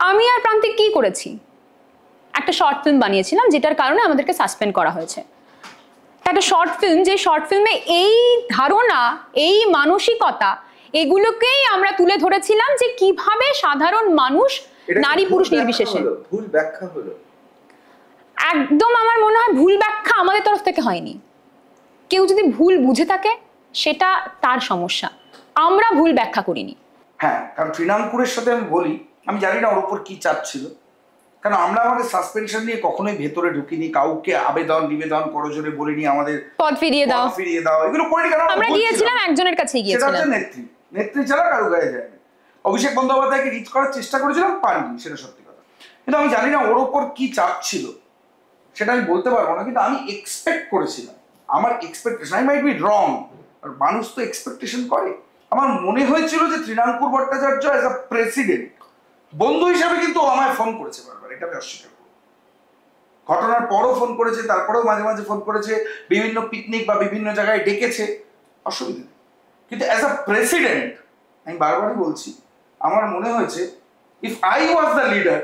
আমি আর প্রান্তিক কি করেছি? একটা শর্ট ফিল্ম বানিয়েছিলাম যেটার কারণে আমাদেরকে সাসপেন্ড করা হয়েছে। একটা শর্ট ফিল্ম, যে শর্ট ফিল্মে এই ধারণা, এই মানসিকতা, এগুলোকেই আমরা তুলে ধরেছিলাম যে কিভাবে সাধারণ মানুষ, নারী পুরুষ নির্বিশেষে। ভুল ব্যাখ্যা হলো? একদম আমার মনে হয় ভুল ব্যাখ্যা আমাদের তরফ থেকে হয়নি। কেউ যদি ভুল বুঝে থাকে সেটা তার সমস্যা, আমরা ভুল ব্যাখ্যা করিনি। হ্যাঁ, কারণ তৃণাঙ্কুরের সাথে আমি বলি, আমি জানি না ওর উপর কি চাপ ছিল, কারণ আমরা আমাদের সাসপেনশন নিয়ে কখনোই ভেতরে ঢুকিনি, কাউকে আবেদন নিবেদন করজোরে বলিনি আমাদের পদ ফিরিয়ে দাও, এগুলো করিনি। কারণ আমরা গিয়েছিলাম একজনের কাছে, গিয়েছিলাম নেত্রী ছাড়া কারো গায়ে যায়নি। অভিষেক বন্দ্যোপাধ্যায়কে রিচ করার চেষ্টা করেছিলাম, পারিনি, সেটা সত্যি কথা। কিন্তু আমি জানি না ওর ওপর কি চাপ ছিল, সেটা আমি বলতে পারবো না। কিন্তু আমি এক্সপেক্ট করেছিলাম, আমার expectation, I might be wrong, আর মানুষ তো এক্সপেকটেশন করে। আমার মনে হয়েছিল যে Trinankur Bhattacharya as a president, বন্ধু হিসাবে কিন্তু আমায় ফোন করেছে বারবার, এটা আমি অস্বীকার করব। ঘটনার পরও ফোন করেছে, তারপরেও মাঝে মাঝে ফোন করেছে, বিভিন্ন পিকনিক বা বিভিন্ন জায়গায় ডেকেছে, অসুবিধা নেই। কিন্তু অ্যাজ আ প্রেসিডেন্ট আমি বারবারই বলছি, আমার মনে হয়েছে if I was the leader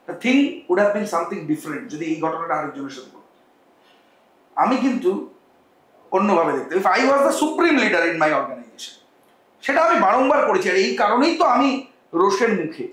the thing would have been something different যদি এই ঘটনাটা আরেকজনের সাথে ঘটতো। আমি কিন্তু অন্যভাবে দেখতে, if I was the supreme leader in my organisation, সেটা আমি বারংবার করেছি। আর এই কারণেই তো আমি রোষের মুখে।